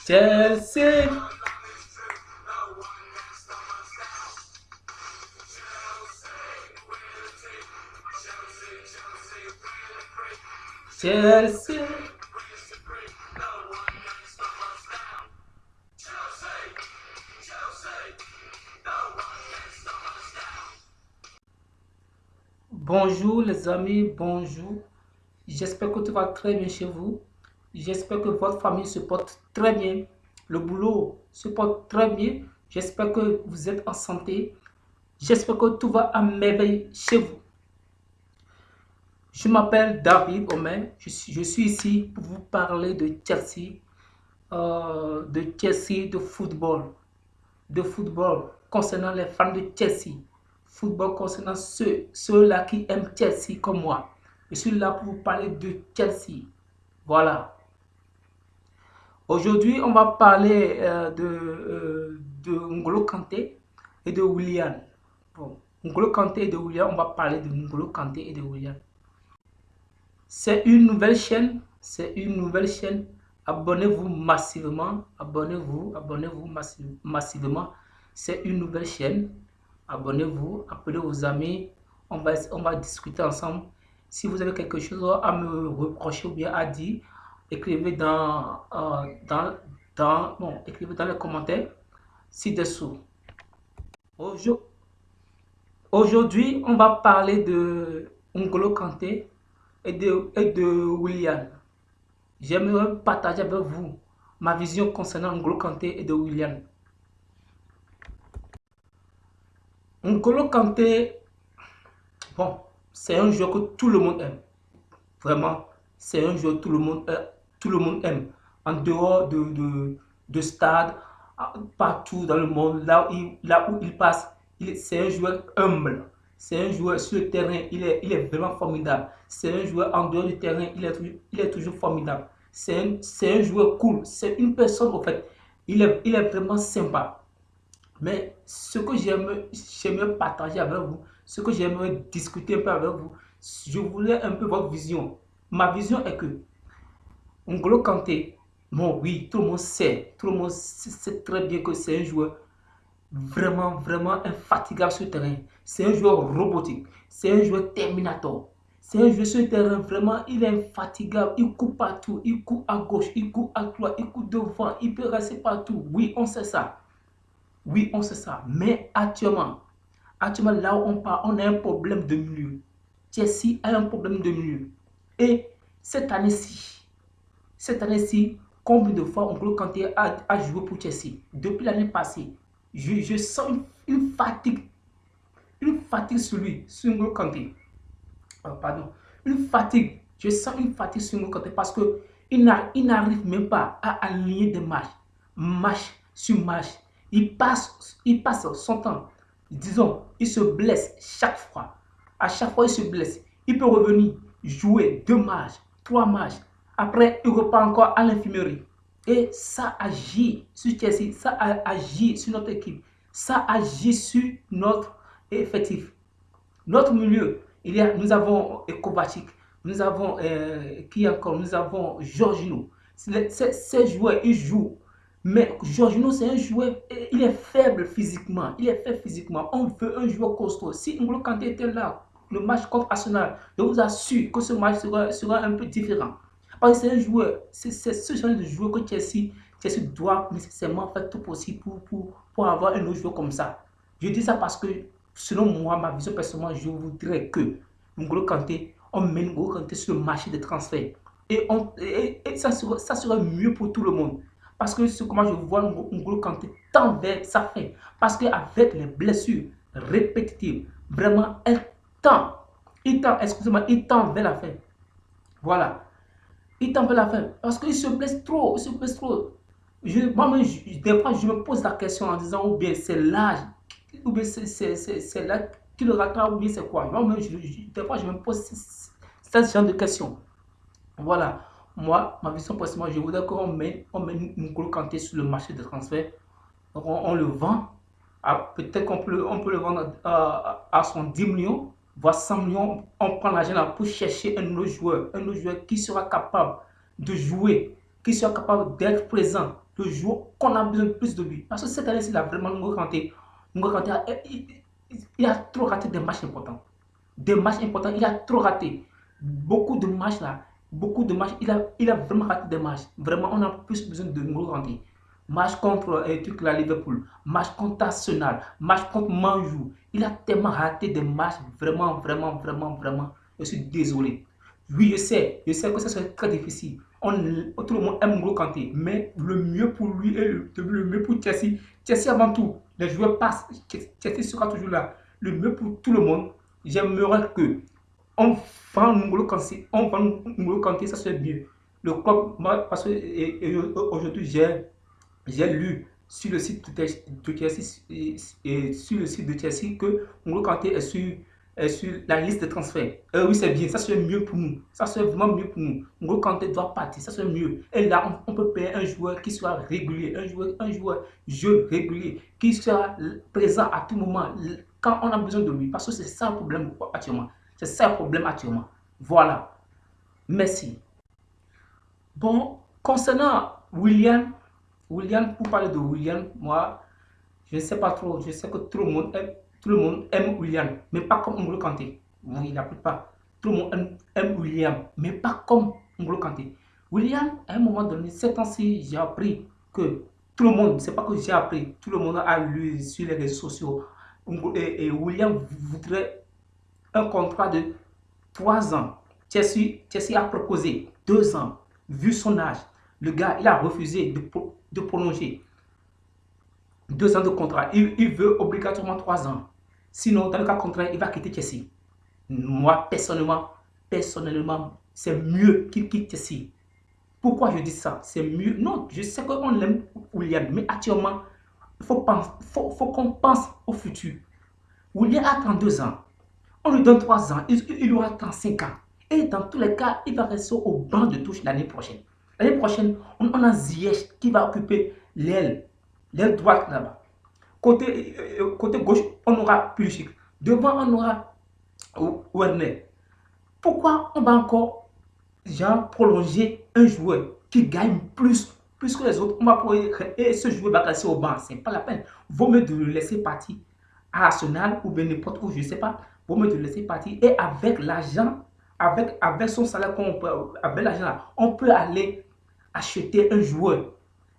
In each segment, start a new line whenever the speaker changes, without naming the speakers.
Chelsea, Chelsea. Bonjour les amis, bonjour. J'espère que tout va très bien chez vous. J'espère que votre famille se porte très bien. Le boulot se porte très bien. J'espère que vous êtes en santé. J'espère que tout va à merveille chez vous. Je m'appelle David Omer. Je suis ici pour vous parler de Chelsea, de football concernant les fans de Chelsea, football concernant ceux-là qui aiment Chelsea comme moi. Je suis là pour vous parler de Chelsea. Voilà. Aujourd'hui, on va parler de N'Golo Kanté et de Willian. Bon, N'Golo Kanté et de Willian, on va parler de N'Golo Kanté et de Willian. C'est une nouvelle chaîne. C'est une nouvelle chaîne. Abonnez-vous massivement. Abonnez-vous massivement. C'est une nouvelle chaîne. Abonnez-vous, appelez vos amis. On va discuter ensemble. Si vous avez quelque chose à me reprocher ou bien à dire, écrivez écrivez dans les commentaires ci-dessous. Aujourd- Aujourd'hui, on va parler de N'Golo Kanté et de Willian. J'aimerais partager avec vous ma vision concernant N'Golo Kanté et de Willian. N'Golo Kanté, bon, c'est un joueur que tout le monde aime. Vraiment, c'est un joueur que tout le monde aime. En dehors de stade, partout dans le monde, là où il passe, c'est un joueur humble. C'est un joueur sur le terrain, il est vraiment formidable. C'est un joueur en dehors du terrain, il est toujours formidable. C'est un joueur cool. C'est une personne, en fait, il est vraiment sympa. Mais ce que j'aimerais partager avec vous, ce que j'aimerais discuter un peu avec vous, je voulais un peu votre vision. Ma vision est que N'Golo Kanté, bon oui, tout le monde sait très bien que c'est un joueur vraiment, vraiment infatigable sur le terrain. C'est un joueur robotique, c'est un joueur terminator. C'est un joueur sur le terrain, vraiment, il est infatigable. Il court partout, il court à gauche, il court à droite, il court devant, il peut rester partout. Oui, on sait ça. Oui, on sait ça. Mais actuellement là où on part, on a un problème de milieu. Chelsea a un problème de milieu. Et cette année-ci, combien de fois N'Golo Kanté a joué pour Chelsea? Depuis l'année passée, je sens une fatigue sur lui, sur N'Golo Kanté. Pardon, une fatigue. Je sens une fatigue sur N'Golo Kanté parce que il n'arrive même pas à aligner des matchs, match sur match. Il passe son temps. Disons, il se blesse chaque fois. À chaque fois, il se blesse. Il peut revenir jouer 2 matchs, 3 matchs. Après, il repart encore à l'infirmerie. Et ça agit sur Chelsea, ça agit sur notre équipe, ça agit sur notre effectif. Notre milieu, nous avons Kovacic, nous avons qui encore, nous avons Jorginho. Ces joueurs, ils jouent. Mais Jorginho, c'est un joueur, il est faible physiquement. Il est faible physiquement. On veut un joueur costaud. Si N'Golo Kanté était là, le match contre Arsenal, je vous assure que ce match sera un peu différent. Parce que c'est un joueur, c'est ce genre de joueur que Chelsea doit nécessairement faire tout possible pour avoir un autre joueur comme ça. Je dis ça parce que, selon moi, ma vision personnelle, je voudrais que N'Golo Kanté, on met N'Golo Kanté sur le marché des transferts. Et ça serait mieux pour tout le monde. Parce que ce que moi je vois N'Golo Kanté tend vers sa fin. Parce qu'avec les blessures répétitives, vraiment, excusez-moi, il tend vers la fin. Voilà. Il tend vers la fin. Parce qu'il se blesse trop. Il se blesse trop. Moi-même, des fois, je me pose la question en disant, ou bien c'est l'âge, ou bien c'est là qui le rattrape, ou bien c'est quoi. Moi-même, des fois, je me pose ce genre de questions. Voilà. Moi, ma vision personnelle, je voudrais qu'on met N'Golo Kanté sur le marché de transfert. Donc, on le vend. Peut-être on peut le vendre à 10 millions, voire 100 millions. On prend l'argent là pour chercher un autre joueur qui sera capable de jouer, qui sera capable d'être présent le joueur qu'on a besoin plus de lui. Parce que cette année, il a vraiment N'Golo Kanté. N'Golo Kanté, il a trop raté des matchs importants. Des matchs importants, il a trop raté. Beaucoup de matchs là, beaucoup de matchs, il a vraiment raté des matchs. Vraiment, on a plus besoin de N'Golo Kanté. Match contre la Liverpool, match contre Arsenal, match contre Manjou. Il a tellement raté des matchs, vraiment, vraiment, vraiment, vraiment. Je suis désolé. Oui, je sais que ça serait très difficile. Tout le monde aime N'Golo Kanté, mais le mieux pour lui et le mieux pour Chelsea, Chelsea avant tout. Les joueurs passent, Chelsea sera toujours là. Le mieux pour tout le monde, j'aimerais que on vend N'Golo Kanté, ça serait mieux. Le club, parce que aujourd'hui, j'ai lu sur le site de Chelsea, sur le site de Chelsea que N'Golo Kanté est sur la liste de transferts. Oui, c'est bien, ça serait mieux pour nous. Ça serait vraiment mieux pour nous. N'Golo Kanté doit partir, ça serait mieux. Et là, on peut payer un joueur qui soit régulier, un joueur jeune, régulier, qui sera présent à tout moment quand on a besoin de lui. Parce que c'est ça le problème actuellement. C'est ça le problème actuellement. Voilà. Merci. Bon, concernant William, pour parler de William, moi, je ne sais pas trop. Je sais que tout le monde aime William, mais pas comme N'Golo Kanté. Oui, la plupart. Tout le monde aime William, mais pas comme N'Golo Kanté. William, à un moment donné, ces temps-ci, j'ai appris que tout le monde, c'est pas que j'ai appris, tout le monde a lu sur les réseaux sociaux. Et William voudrait un contrat de 3 ans. Chelsea a proposé 2 ans. Vu son âge, le gars, il a refusé de prolonger 2 ans de contrat. Il veut obligatoirement 3 ans. Sinon, dans le cas contraire, il va quitter Chelsea. Moi, personnellement, c'est mieux qu'il quitte Chelsea. Pourquoi je dis ça? C'est mieux. Non, je sais qu'on l'aime, William, mais actuellement, il faut qu'on pense au futur. William a 32 ans. On lui donne 3 ans, il aura 35 ans. Et dans tous les cas, il va rester au banc de touche l'année prochaine. L'année prochaine, on a Ziyech qui va occuper l'aile droite là-bas. Côté gauche, on aura Pulisic. Devant, on aura Werner. Pourquoi on va encore prolonger un joueur qui gagne plus que les autres? Et ce joueur va rester au banc. Ce n'est pas la peine. Vaut mieux de le laisser partir à Arsenal ou bien n'importe où, je ne sais pas. Vaut mieux de le laisser partir. Et avec l'argent, avec son salaire, avec l'argent là, on peut aller acheter un joueur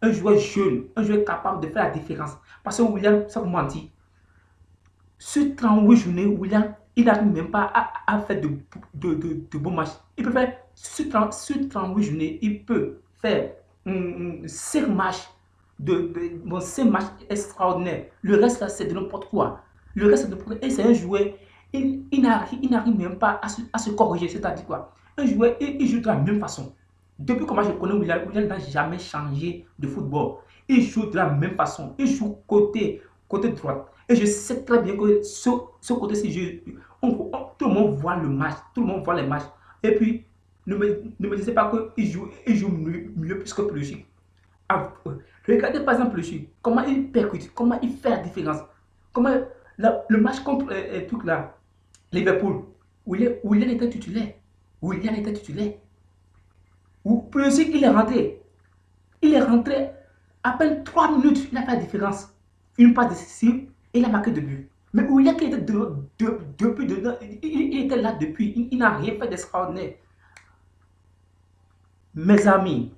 jeune, un joueur capable de faire la différence. Parce que William, ça vous mentit, sur 38 journées, William, il n'arrive même pas à faire de bons matchs. Il peut faire, sur 38 journées, il peut faire 5 matchs, 5 matchs extraordinaires. Le reste, c'est de n'importe quoi. Le reste, c'est de n'importe quoi. Et c'est un joueur, il n'arrive même pas à se corriger. C'est-à-dire quoi? Un joueur, il joue de la même façon. Depuis que moi je connais William, William n'a jamais changé de football. Il joue de la même façon. Il joue côté droit. Et je sais très bien que ce côté-ci, tout le monde voit le match. Tout le monde voit les matchs. Et puis, ne me disez pas qu'il joue mieux plus que Pulisic. Regardez par exemple Pulisic. Comment il percute. Comment il fait la différence. Comment le match contre Liverpool. William était titulaire. William était titulaire. Pulisic, il est rentré. Il est rentré à peine 3 minutes. Il a fait la différence. Une passe décisive et il a marqué 2 buts. Mais William qui était depuis dedans, il était là depuis. Il n'a rien fait d'extraordinaire. Mes amis,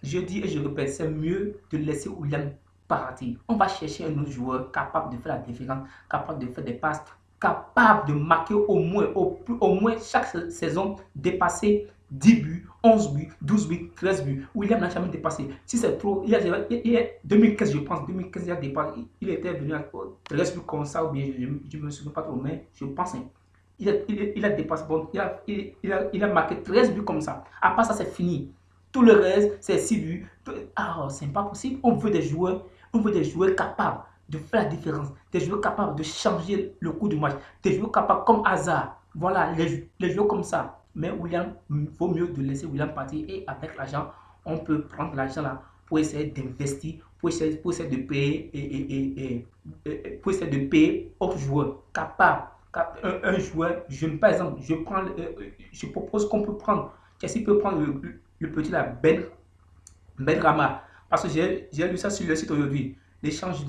je dis et je répète, c'est mieux de laisser William partir. On va chercher un autre joueur capable de faire la différence, capable de faire des passes, capable de marquer au moins chaque saison, dépasser 10 buts, 11 buts, 12 buts, 13 buts. William n'a jamais dépassé. Si c'est trop, il y a 2015, je pense, 2015, il a dépassé. Il était venu à 13 buts comme ça, ou bien je ne me souviens pas trop, mais je pense. Il a dépassé, bon, il a marqué 13 buts comme ça. À part ça, c'est fini. Tout le reste, c'est 6 buts. Ah, c'est pas possible. On veut des joueurs capables de faire la différence, des joueurs capables de changer le cours du match, des joueurs capables comme Hazard. Voilà, les joueurs comme ça. Mais William, il vaut mieux de laisser William partir et avec l'argent, on peut prendre l'argent là pour essayer d'investir, pour essayer de payer pour essayer de payer autres joueurs capables. Un joueur jeune, par exemple, je propose qu'on peut prendre, Chelsea peut prendre le petit là, Benrahma. Parce que j'ai lu ça sur le site aujourd'hui. L'échange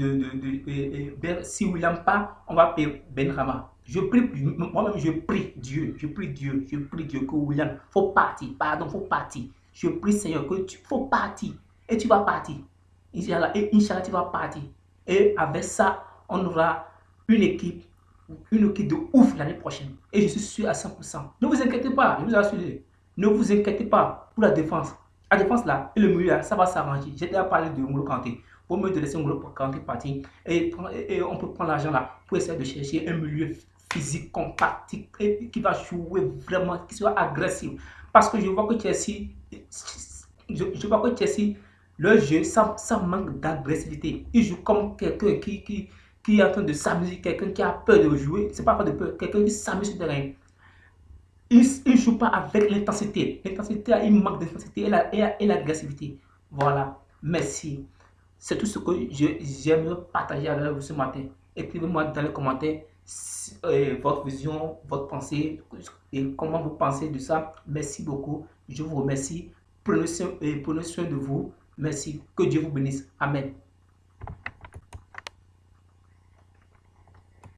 si William part, on va payer Benrahma. Je prie, moi-même je prie Dieu, que William, faut partir, pardon, faut partir. Je prie Seigneur que tu faut partir et tu vas partir. Inch'Allah, tu vas partir. Et avec ça, on aura une équipe, de ouf l'année prochaine. Et je suis sûr à 100%. Ne vous inquiétez pas, je vous assure. Ne vous inquiétez pas pour la défense. La défense là, et le milieu là, ça va s'arranger. J'ai déjà parlé de N'Golo Kanté. Pour mieux de laisser N'Golo Kanté partir. Et on peut prendre l'argent là pour essayer de chercher un milieu physique, compact, qui va jouer vraiment, qui sera agressif. Parce que je vois que Chelsea, leur jeu, ça manque d'agressivité. Il joue comme quelqu'un qui est en train de s'amuser, quelqu'un qui a peur de jouer. C'est pas peur de peur, quelqu'un qui s'amuse sur le terrain. Il ne joue pas avec l'intensité. L'intensité, il manque d'intensité et l'agressivité. Voilà. Merci. C'est tout ce que j'aimerais partager avec vous ce matin. Écrivez-moi dans les commentaires votre vision, votre pensée et comment vous pensez de ça. Merci beaucoup. Je vous remercie. Prenez soin de vous. Merci. Que Dieu vous bénisse. Amen.